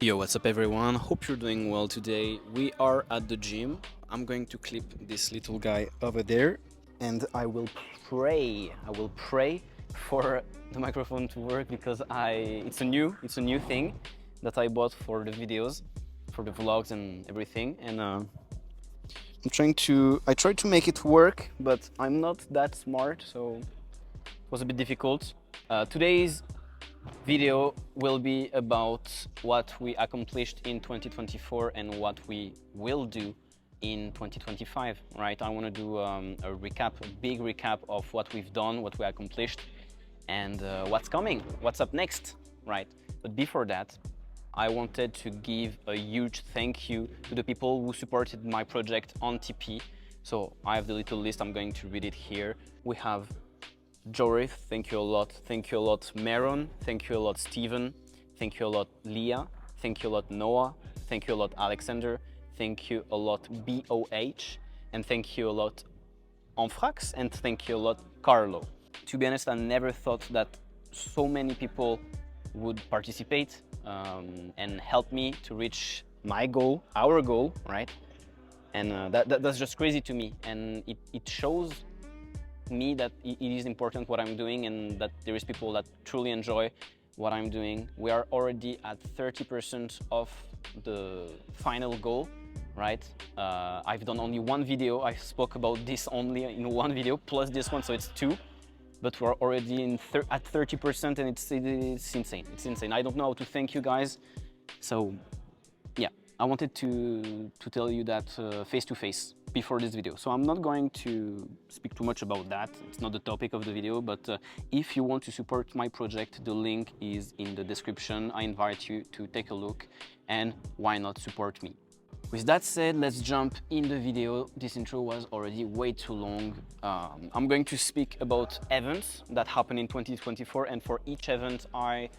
Yo, what's up everyone? Hope you're doing well today. We are at the gym. I'm going to clip this little guy over there and I will pray for the microphone to work because it's a new thing that I bought for the videos, for the vlogs and everything, and I tried to make it work, but I'm not that smart, so it was a bit difficult. Today's video will be about what we accomplished in 2024 and what we will do in 2025, right? I want to do a recap, a big recap of what we've done, what we accomplished, and what's coming, what's up next, right? But before that, I wanted to give a huge thank you to the people who supported my project on TP. So I have the little list, I'm going to read it here. We have Jorith, thank you a lot. Thank you a lot, Maron. Thank you a lot, Steven. Thank you a lot, Leah. Thank you a lot, Noah. Thank you a lot, Alexander. Thank you a lot, BOH. And thank you a lot, Enfrax. And thank you a lot, Carlo. To be honest, I never thought that so many people would participate and help me to reach my goal, our goal, right? And that's just crazy to me. And it shows me that it is important what I'm doing and that there is people that truly enjoy what I'm doing. We are already at 30% of the final goal, right? I've done only one video. I spoke about this only in one video plus this one, so it's two. But we're already at 30% and it's insane. It's insane. I don't know how to thank you guys. So yeah, I wanted to tell you that face to face before this video. So I'm not going to speak too much about that. It's not the topic of the video, but if you want to support my project, the link is in the description. I invite you to take a look and why not support me. With that said, let's jump in the video. This intro was already way too long. I'm going to speak about events that happened in 2024, and for each event I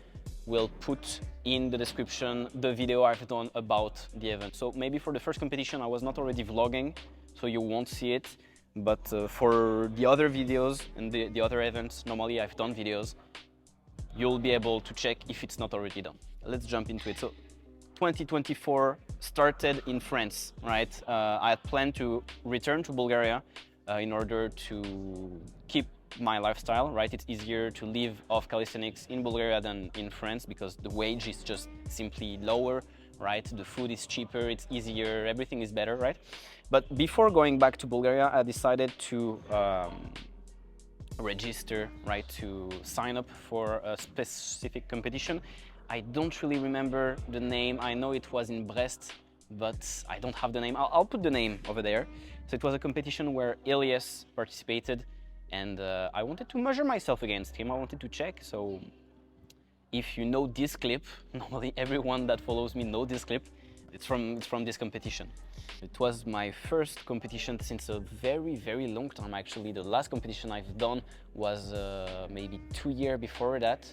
will put in the description the video I've done about the event. So maybe for the first competition I was not already vlogging, so you won't see it, but for the other videos and the other events, normally I've done videos, you'll be able to check if it's not already done. Let's jump into it. So 2024 started in France, right? I had planned to return to Bulgaria in order to keep my lifestyle, right? It's easier to live off calisthenics in Bulgaria than in France because the wage is just simply lower, right? The food is cheaper, it's easier, everything is better, right? But before going back to Bulgaria, I decided to register, right? To sign up for a specific competition. I don't really remember the name. I know it was in Brest, but I don't have the name. I'll put the name over there. So it was a competition where Elias participated, and I wanted to measure myself against him. I wanted to check. So if you know this clip, normally everyone that follows me knows this clip. It's from this competition. It was my first competition since a very, very long time, actually. The last competition I've done was maybe 2 years before that.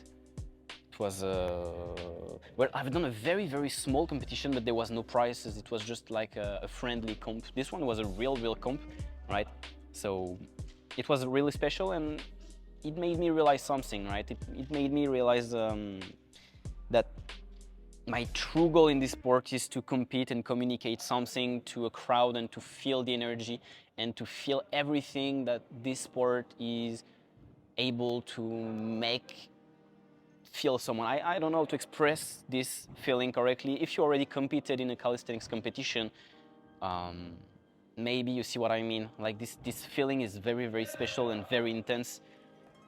It was, well, I've done a very, very small competition, but there was no prizes. It was just like a friendly comp. This one was a real comp, right? So it was really special and it made me realize something, right? It made me realize that my true goal in this sport is to compete and communicate something to a crowd and to feel the energy and to feel everything that this sport is able to make feel someone. I don't know how to express this feeling correctly. If you already competed in a calisthenics competition, maybe you see what I mean. Like this feeling is very, very special and very intense.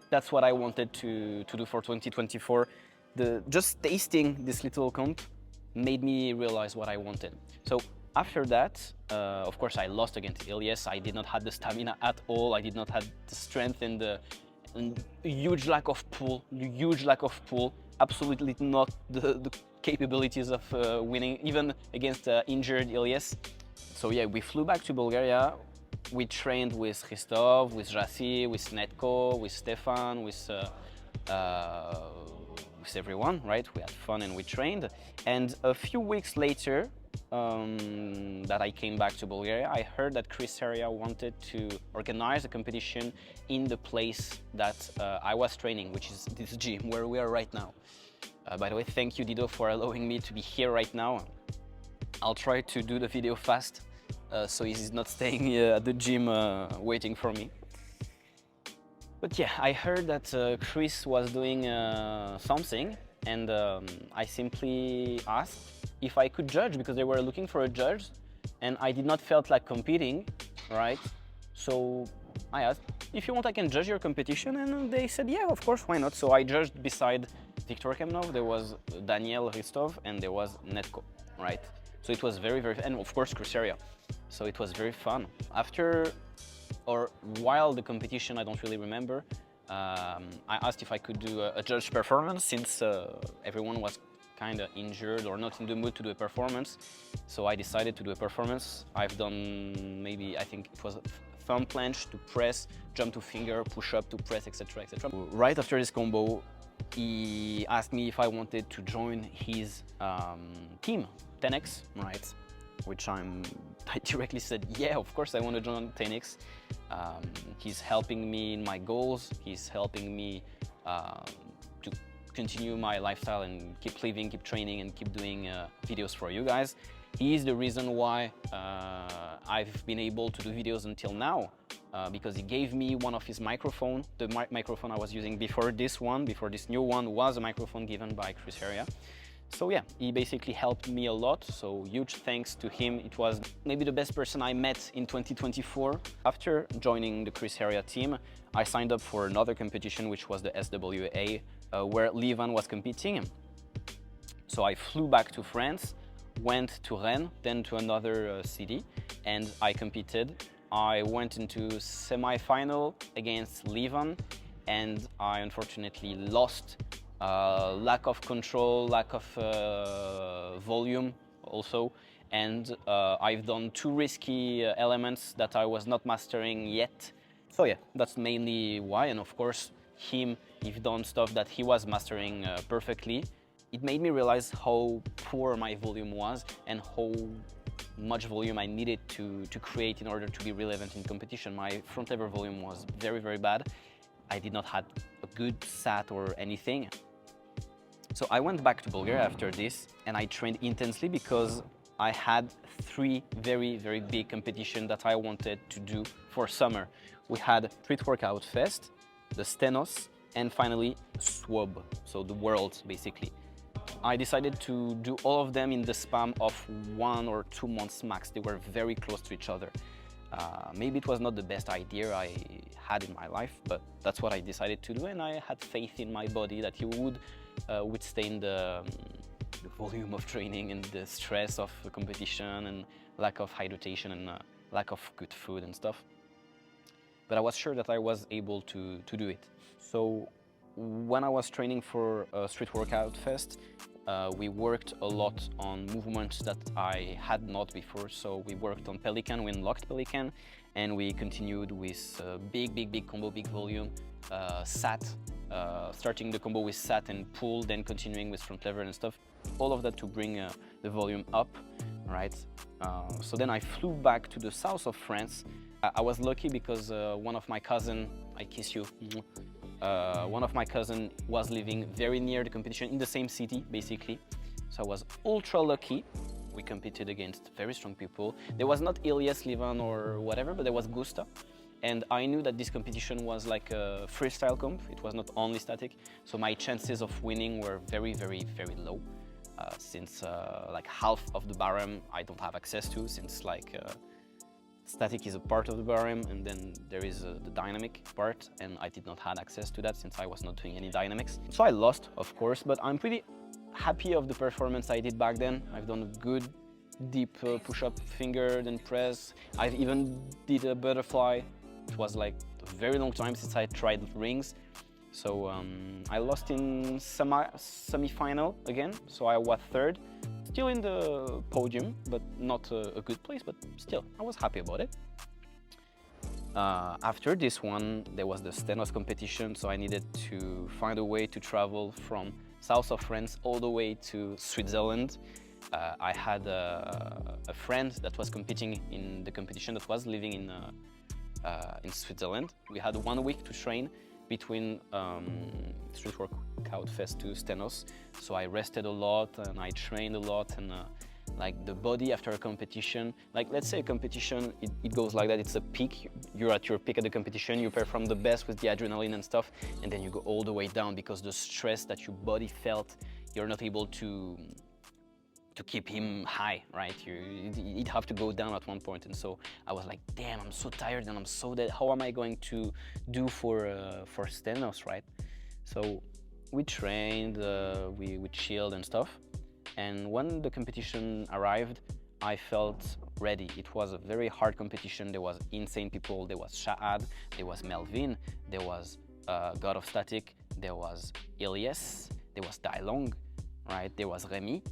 That's what I wanted to do for 2024. Just tasting this little comp made me realize what I wanted. So after that, of course, I lost against Elias. I did not have the stamina at all. I did not have the strength and the huge lack of pull, absolutely not the capabilities of winning, even against injured Elias. So yeah, we flew back to Bulgaria. We trained with Christophe, with Jassi, with Netko, with Stefan, with everyone, right? We had fun and we trained. And a few weeks later, that I came back to Bulgaria, I heard that Chris Heria wanted to organize a competition in the place that I was training, which is this gym where we are right now. By the way, thank you, Dido, for allowing me to be here right now. I'll try to do the video fast, so he's not staying at the gym waiting for me. But yeah, I heard that Chris was doing something, and I simply asked if I could judge, because they were looking for a judge, and I did not felt like competing, right? So I asked, if you want, I can judge your competition, and they said, yeah, of course, why not? So I judged beside Viktor Kemnov, there was Daniel Ristov, and there was Netko, right? So it was very, and of course, Cruceria. So it was very fun. After, or while the competition, I don't really remember, I asked if I could do a judge performance, since everyone was kind of injured or not in the mood to do a performance. So I decided to do a performance. I've done maybe, I think it was thumb planche to press, jump to finger, push up to press, etc, etc. Right after this combo, he asked me if I wanted to join his team, THENX, right? Which I directly said, yeah, of course I want to join THENX. He's helping me in my goals. He's helping me to continue my lifestyle and keep living, keep training, and keep doing videos for you guys. He is the reason why I've been able to do videos until now, because he gave me one of his microphones. The microphone I was using before this new one, was a microphone given by Cruceria. So yeah, he basically helped me a lot, so huge thanks to him. It was maybe the best person I met in 2024. After joining the Cruceria team, I signed up for another competition, which was the SWA, where Livan was competing. So I flew back to France, went to Rennes, then to another city, and I competed. I went into semi-final against Livan, and I unfortunately lost. Lack of control, lack of volume also, and I've done two risky elements that I was not mastering yet. So yeah, that's mainly why, and of course he's done stuff that he was mastering perfectly. It made me realize how poor my volume was and how much volume I needed to create in order to be relevant in competition. My front lever volume was very, very bad. I did not have a good SAT or anything. So I went back to Bulgaria after this, and I trained intensely because I had three very, very big competitions that I wanted to do for summer. We had Street Workout Fest, the Stenos, and finally SWUB, so the Worlds basically. I decided to do all of them in the span of 1 or 2 months max. They were very close to each other. Maybe it was not the best idea I had in my life, but that's what I decided to do, and I had faith in my body that he would withstand the volume of training and the stress of the competition and lack of hydration and lack of good food and stuff. But I was sure that I was able to do it. So when I was training for Street Workout Fest, we worked a lot on movements that I had not before. So we worked on Pelican, we unlocked Pelican, and we continued with big combo, big volume, SAT, starting the combo with SAT and pull, then continuing with front lever and stuff. All of that to bring the volume up, right? So then I flew back to the south of France. I was lucky because one of my cousin, I kiss you, one of my cousin was living very near the competition in the same city, basically. So I was ultra lucky. We competed against very strong people. There was not Ilias, Livan or whatever, but there was Gusta. And I knew that this competition was like a freestyle comp. It was not only static. So my chances of winning were very, very, very low. Since like half of the barem I don't have access to, since like static is a part of the barem, and then there is the dynamic part, and I did not have access to that since I was not doing any dynamics. So I lost, of course, but I'm pretty happy of the performance I did back then. I've done a good deep push-up finger, then press. I've even did a butterfly. It was like a very long time since I tried rings. So I lost in semi-final again, so I was third. Still in the podium, but not a good place, but still, I was happy about it. After this one, there was the Stenos competition, so I needed to find a way to travel from south of France all the way to Switzerland. I had a friend that was competing in the competition that was living in Switzerland. We had 1 week to train, between Street Workout Fest to Stenos, so I rested a lot and I trained a lot, and like the body after a competition, like let's say a competition, it goes like that, it's a peak, you're at your peak at the competition, you perform the best with the adrenaline and stuff, and then you go all the way down because the stress that your body felt, you're not able to keep him high, right? You'd have to go down at one point. And so I was like, damn, I'm so tired and I'm so dead. How am I going to do for Stenos, right? So we trained, we chilled and stuff. And when the competition arrived, I felt ready. It was a very hard competition. There was insane people. There was Shahad, there was Melvin, there was God of Static, there was Ilyes, there was Dailong, right? There was Remy.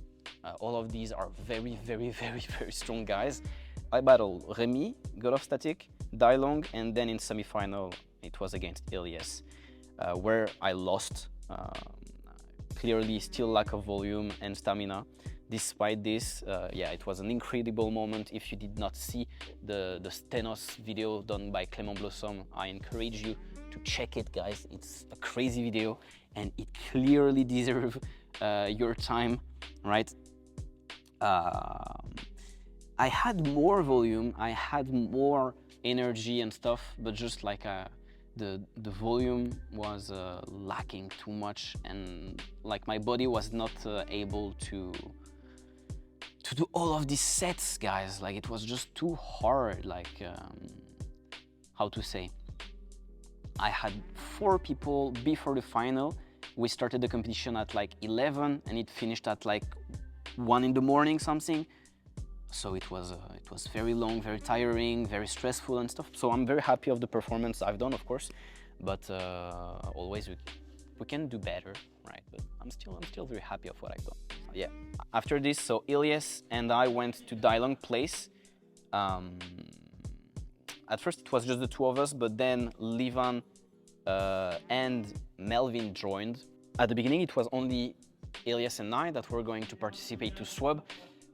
All of these are very, very, very, very strong guys. I battled Remy, God of Static, Dailong, and then in semi-final it was against Ilyes, where I lost. Clearly still lack of volume and stamina. Despite this, yeah, it was an incredible moment. If you did not see the Stenos video done by Clément Blossom, I encourage you to check it, guys. It's a crazy video and it clearly deserves your time, right? I had more volume, I had more energy and stuff, but just like the volume was lacking too much, and like my body was not able to do all of these sets, guys. Like it was just too hard. Like how to say, I had 4 people before the final. We started the competition at like 11 and it finished at like 1 in the morning something. So it was very long, very tiring, very stressful and stuff. So I'm very happy of the performance I've done, of course, but always we can do better, right? But I'm still very happy of what I've done. So, yeah. After this, so Ilyes and I went to Dailong Place. At first it was just the 2 of us, but then Livan and Melvin joined. At the beginning it was only Ilyes and I that were going to participate to SWUB,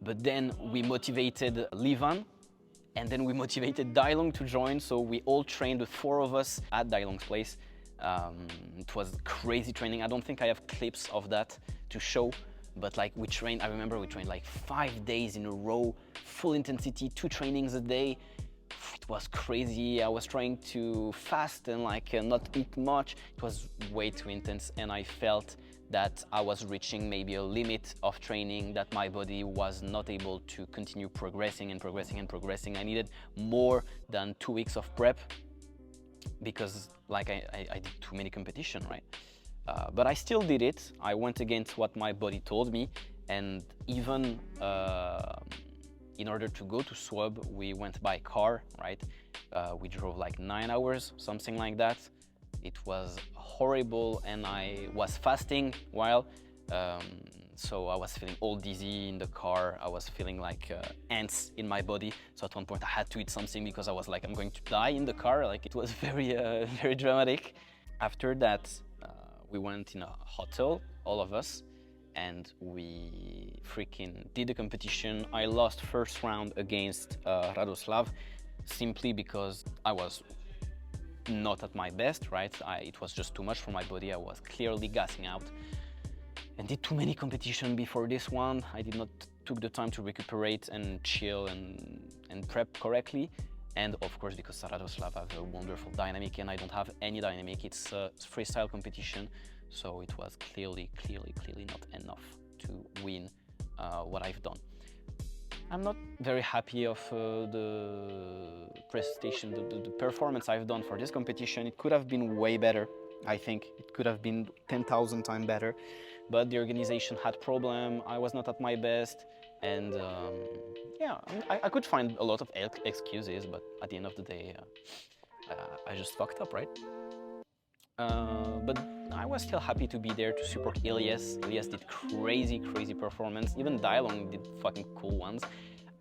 but then we motivated Livan and then we motivated Dailong to join, so we all trained, the 4 of us, at Dailong's place. It was crazy training. I don't think I have clips of that to show, but like we trained, I remember we trained like 5 days in a row, full intensity, 2 trainings a day. It was crazy. I was trying to fast and like not eat much. It was way too intense, and I felt that I was reaching maybe a limit of training, that my body was not able to continue progressing and progressing and progressing. I needed more than 2 weeks of prep because like I did too many competition, right? But I still did it. I went against what my body told me, and even in order to go to SWUB, we went by car, right? We drove like 9 hours, something like that. It was horrible, and I was fasting while, so I was feeling all dizzy in the car. I was feeling like ants in my body. So at one point I had to eat something because I was like, I'm going to die in the car. Like it was very, very dramatic. After that, we went in a hotel, all of us, and we freaking did the competition. I lost first round against Radoslav simply because I was not at my best, right? It was just too much for my body. I was clearly gassing out and did too many competitions before this one. I did not took the time to recuperate and chill and prep correctly. And of course, because Radoslav has a wonderful dynamic and I don't have any dynamic, it's a freestyle competition. So it was clearly not enough to win what I've done. I'm not very happy of the presentation, the performance I've done for this competition. It could have been way better. I think it could have been 10,000 times better, but the organization had problem. I was not at my best, and yeah, I could find a lot of excuses, but at the end of the day, I just fucked up, right? But I was still happy to be there to support Ilyes. Ilyes did crazy performance. Even Dailong did fucking cool ones.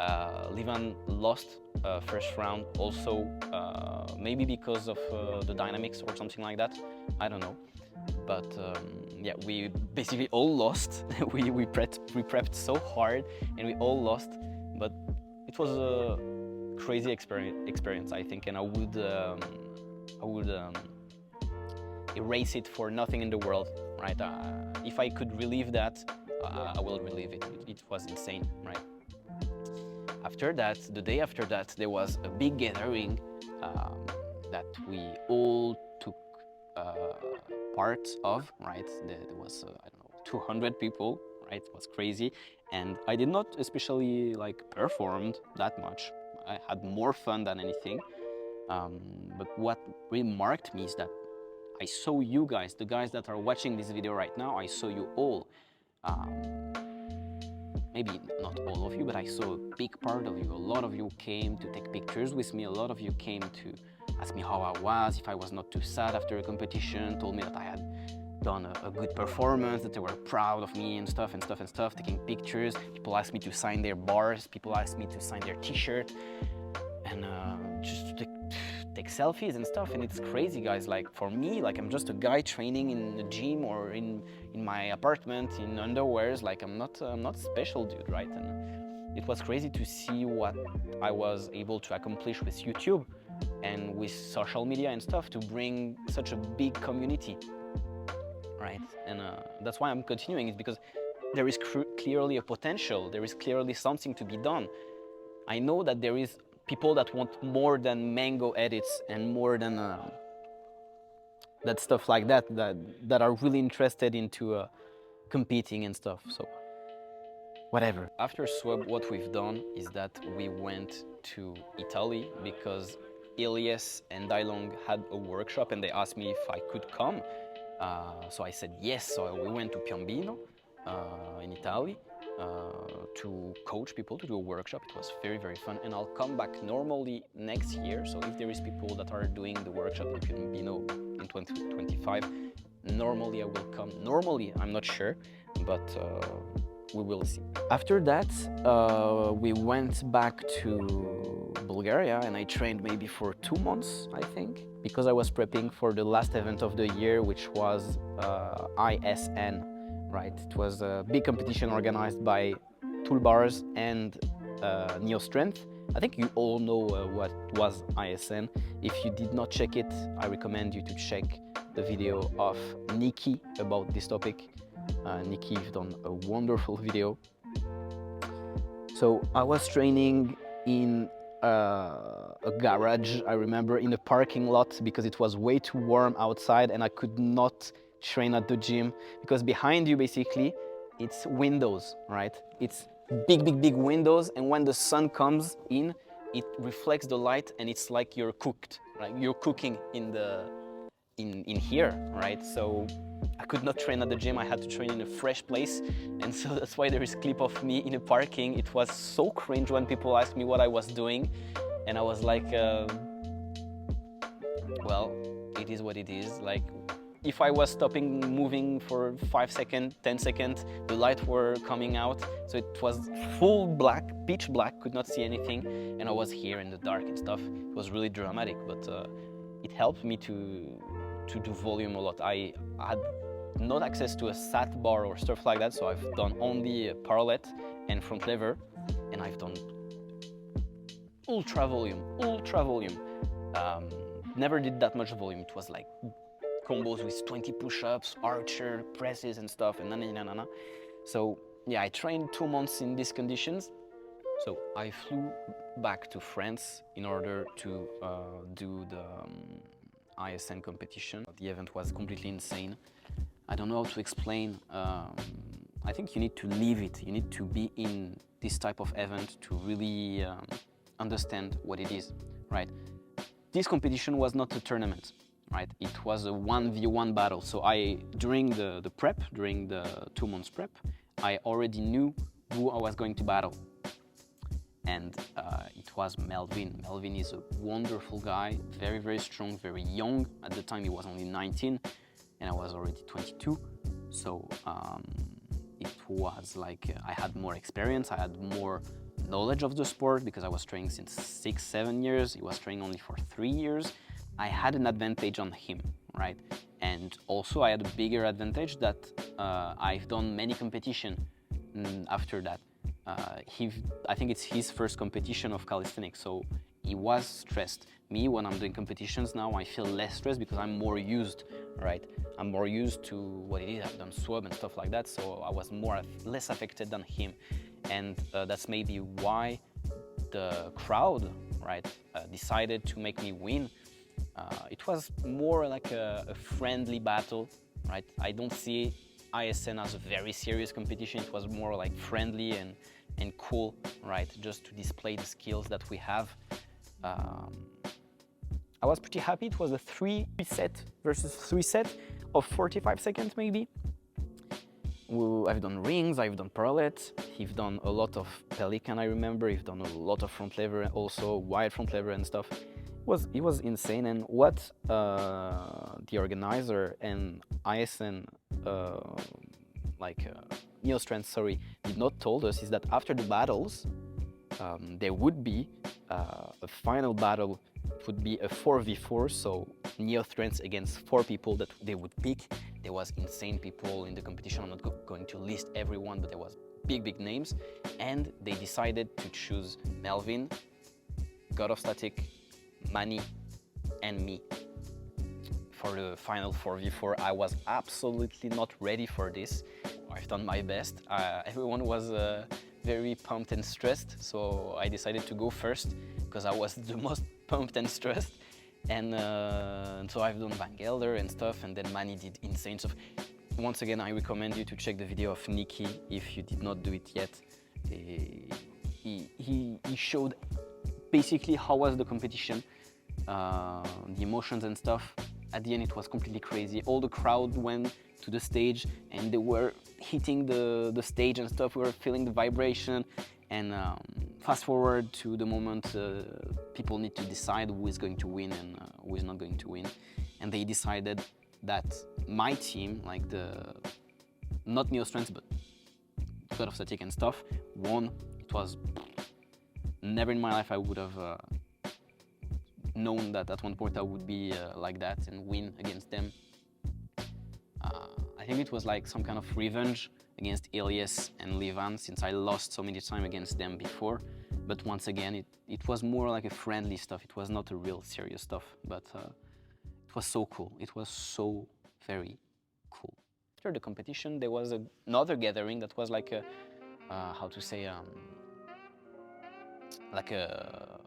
Livan lost first round also, maybe because of the dynamics or something like that. I don't know. But yeah, we basically all lost. we prepped so hard and we all lost. But it was a crazy experience, I think, and I would erase it for nothing in the world, right? If I could relive that, I will relive it. It was insane, right? After that, the day after that, there was a big gathering that we all took part of, right? There was, I don't know, 200 people, right? It was crazy. And I did not especially like performed that much. I had more fun than anything. But what really marked me is that I saw you guys, the guys that are watching this video right now, I saw you all. Maybe not all of you, but I saw a big part of you. A lot of you came to take pictures with me. A lot of you came to ask me how I was, if I was not too sad after a competition, told me that I had done a good performance, that they were proud of me and stuff, taking pictures. People asked me to sign their bars, people asked me to sign their t-shirt, and just to take selfies and stuff. And it's crazy, guys. Like, for me, like, I'm just a guy training in the gym or in my apartment in underwears. Like, I'm not special, dude, right? And it was crazy to see what I was able to accomplish with YouTube and with social media and stuff, to bring such a big community, right? And that's why I'm continuing, is because there is clearly a potential. There is clearly something to be done. I know that there is people that want more than mango edits and more than that stuff like that are really interested into competing and stuff. So whatever. After SWUB, what we've done is that we went to Italy because Elias and Dailong had a workshop and they asked me if I could come. So I said yes. So we went to Piombino in Italy to coach people, to do a workshop. It was very, very fun. And I'll come back normally next year. So if there is people that are doing the workshop in Piombino in 2025, normally I will come. Normally, I'm not sure, but we will see. After that, we went back to Bulgaria and I trained maybe for 2 months, I think, because I was prepping for the last event of the year, which was ISN, right? It was a big competition organized by Toolbars and Neo Strength. I think you all know what was ISN. If you did not check it, I recommend you to check the video of Nikki about this topic. Nikki, you've done a wonderful video. So I was training in a garage, I remember, in a parking lot, because it was way too warm outside and I could not train at the gym, because behind you basically it's windows, right? It's big windows, and when the sun comes in, it reflects the light and it's like you're cooked, right? You're cooking in here, right? So I could not train at the gym. I had to train in a fresh place, and so that's why there is a clip of me in a parking. It was so cringe when people asked me what I was doing, and I was like, well, it is what it is. Like, if I was stopping moving for 5 seconds, 10 seconds, the lights were coming out, so it was full black, pitch black, could not see anything, and I was here in the dark and stuff. It was really dramatic, but it helped me to do volume a lot. I had not access to a sat bar or stuff like that, so I've done only parallel and front lever, and I've done ultra volume. Never did that much volume. It was like combos with 20 push-ups, archer, presses and stuff, and na. So yeah, I trained 2 months in these conditions. So I flew back to France in order to do the ISN competition. The event was completely insane. I don't know how to explain. I think you need to live it. You need to be in this type of event to really understand what it is, right? This competition was not a tournament, right? It was a 1v1 battle. So during the prep, during the 2 months prep, I already knew who I was going to battle. And it was Melvin. Melvin is a wonderful guy, very, very strong, very young. At the time, he was only 19, and I was already 22. So it was like I had more experience, I had more knowledge of the sport, because I was training since 6-7 years. He was training only for 3 years. I had an advantage on him, right? And also I had a bigger advantage that I've done many competitions after that. I think it's his first competition of calisthenics, so he was stressed. Me, when I'm doing competitions now, I feel less stressed because I'm more used, right? I'm more used to what it is. I've done SWUB and stuff like that, so I was less affected than him. And that's maybe why the crowd, right, decided to make me win. It was more like a friendly battle, right? I don't see ISN as a very serious competition. It was more like friendly and cool, right? Just to display the skills that we have. I was pretty happy. It was a 3 set versus 3 set of 45 seconds maybe. I've done rings, I've done parallels, he's done a lot of pelican, I remember, he's done a lot of front lever, also wide front lever and stuff. It was insane. And what the organizer and ISN, Neostrength, sorry, did not told us is that after the battles, there would be a final battle. It would be a 4v4, so Neostrength against 4 people that they would pick. There was insane people in the competition. I'm not going to list everyone, but there was big names. And they decided to choose Melvin, God of Static, Manny, and me for the final 4v4. I was absolutely not ready for this. I've done my best. Everyone was very pumped and stressed, so I decided to go first because I was the most pumped and stressed. And so I've done Van Gelder and stuff, and then Manny did insane stuff. Once again, I recommend you to check the video of Nikki if you did not do it yet. He showed basically how was the competition, the emotions and stuff. At the end, it was completely crazy. All the crowd went to the stage and they were hitting the stage and stuff. We were feeling the vibration. And fast forward to the moment people need to decide who is going to win and who is not going to win. And they decided that my team, like not Neostrength, but God of Static and stuff, won. It was never in my life I would have known that at one point I would be like that and win against them. I think it was like some kind of revenge against Elias and Levan, since I lost so many times against them before. But once again, it was more like a friendly stuff. It was not a real serious stuff, but it was so cool. It was so very cool. After the competition, there was another gathering that was like a, how to say, like a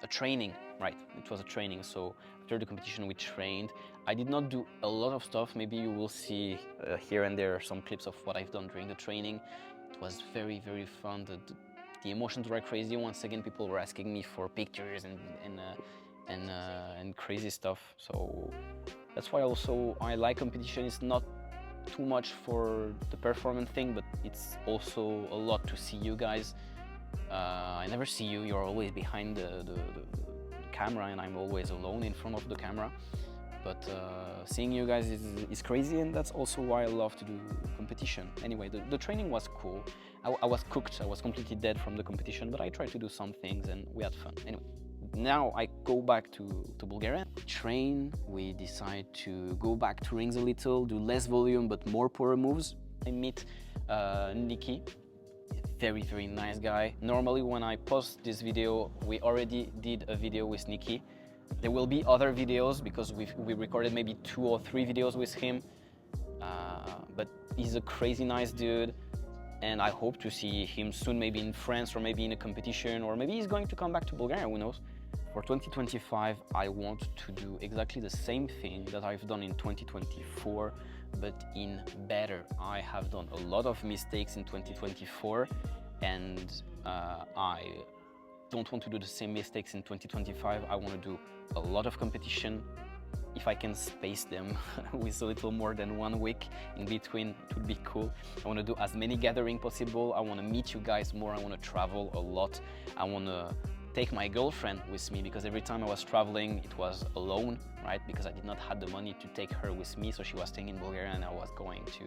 training, right? It was a training. So after the competition, we trained. I did not do a lot of stuff. Maybe you will see here and there some clips of what I've done during the training. It was very fun. The emotions were crazy. Once again, people were asking me for pictures and crazy stuff. So that's why also I like competition. It's not too much for the performance thing, but it's also a lot to see you guys. I never see you. You're always behind the camera, and I'm always alone in front of the camera. But seeing you guys is crazy, and that's also why I love to do competition. Anyway, the training was cool. I was cooked. I was completely dead from the competition, but I tried to do some things, and we had fun. Anyway, now I go back to Bulgaria. We train. We decide to go back to rings a little, do less volume, but more power moves. I meet Nikki. Very nice guy. Normally when I post this video, we already did a video with Nikki. There will be other videos because we recorded maybe 2 or 3 videos with him. But he's a crazy nice dude, and I hope to see him soon, maybe in France or maybe in a competition, or maybe he's going to come back to Bulgaria, who knows. For 2025, I want to do exactly the same thing that I've done in 2024, but in better. I have done a lot of mistakes in 2024, and I don't want to do the same mistakes in 2025. I want to do a lot of competition. If I can space them with a little more than 1 week in between, it would be cool. I want to do as many gatherings possible. I want to meet you guys more. I want to travel a lot. I want to take my girlfriend with me, because every time I was traveling, it was alone, right? Because I did not have the money to take her with me, so she was staying in Bulgaria and I was going to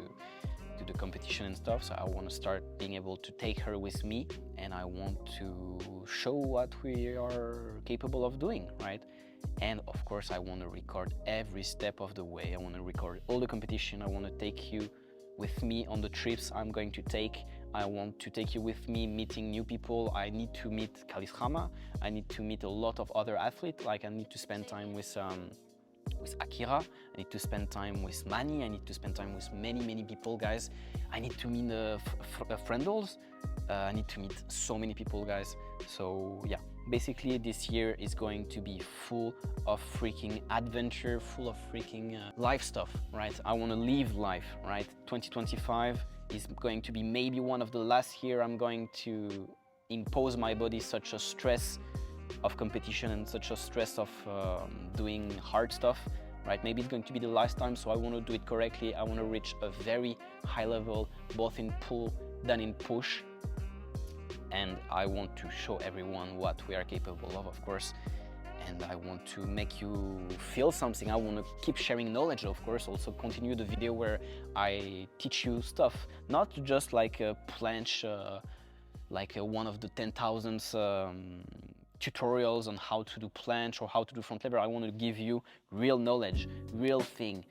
the competition and stuff. So I want to start being able to take her with me, and I want to show what we are capable of doing, right? And of course, I want to record every step of the way. I want to record all the competition. I want to take you with me on the trips I'm going to take. I want to take you with me meeting new people. I need to meet Kalisrama. I need to meet a lot of other athletes. Like I need to spend time with Akira. I need to spend time with Manny. I need to spend time with many people, guys. I need to meet friendles. I need to meet so many people, guys. So yeah, basically this year is going to be full of freaking adventure, full of freaking life stuff, right? I want to live life, right? 2025 is going to be maybe one of the last year I'm going to impose my body such a stress of competition and such a stress of doing hard stuff, right? Maybe it's going to be the last time, so I want to do it correctly. I want to reach a very high level, both in pull than in push. And I want to show everyone what we are capable of course. And I want to make you feel something. I want to keep sharing knowledge, of course. Also continue the video where I teach you stuff, not just like a planche, one of the 10,000 tutorials on how to do planche or how to do front lever. I want to give you real knowledge, real things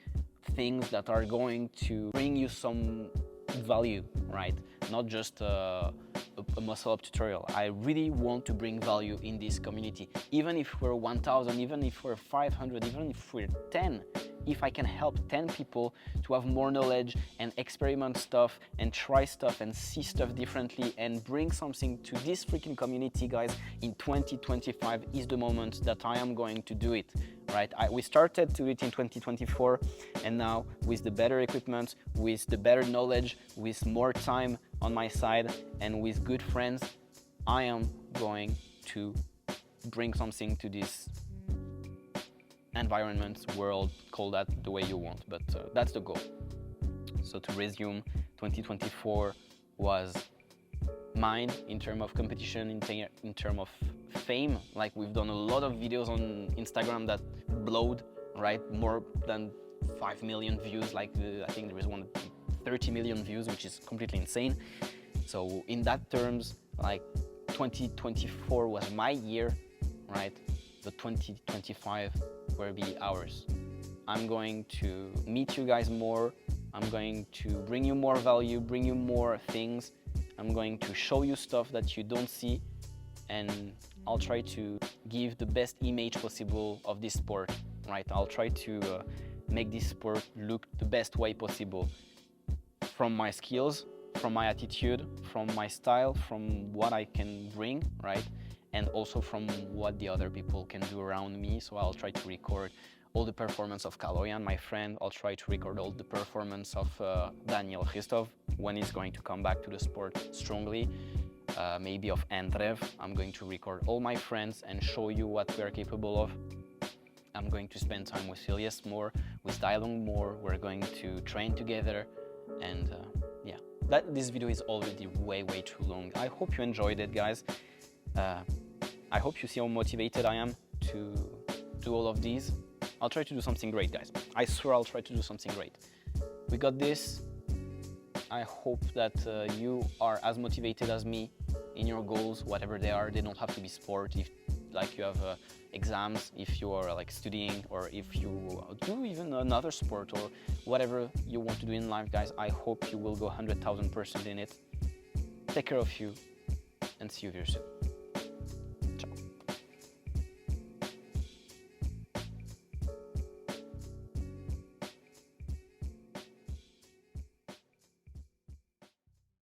that are going to bring you some value, right? Not just a muscle up tutorial. I really want to bring value in this community. Even if we're 1,000, even if we're 500, even if we're 10, if I can help 10 people to have more knowledge and experiment stuff and try stuff and see stuff differently and bring something to this freaking community, guys, in 2025 is the moment that I am going to do it, right? We started to do it in 2024, and now with the better equipment, with the better knowledge, with more time on my side and with good friends, I am going to bring something to this environment, world, call that the way you want, but that's the goal. So to resume, 2024 was mine in terms of competition, in terms of fame. Like we've done a lot of videos on Instagram that blowed, right? More than 5 million views, like I think there is one 30 million views, which is completely insane. So in that terms, like 2024 was my year, right? But 2025 will be ours. I'm going to meet you guys more. I'm going to bring you more value, bring you more things. I'm going to show you stuff that you don't see, and I'll try to give the best image possible of this sport, right? I'll try to make this sport look the best way possible, from my skills, from my attitude, from my style, from what I can bring, right? And also from what the other people can do around me. So I'll try to record all the performance of Kaloyan, my friend. I'll try to record all the performance of Daniel Christoph when he's going to come back to the sport strongly. Maybe of Andrev. I'm going to record all my friends and show you what we are capable of. I'm going to spend time with Elias more, with Dailong more. We're going to train together, and yeah, this video is already way too long. I hope you enjoyed it, guys. I hope you see how motivated I am to do all of these. I'll try to do something great, guys. I swear I'll try to do something great. We got this. I hope that you are as motivated as me in your goals, whatever they are. They don't have to be sport. If like you have exams, if you are like studying, or if you do even another sport or whatever you want to do in life, guys, I hope you will go 100,000% in it. Take care of you, and see you very soon.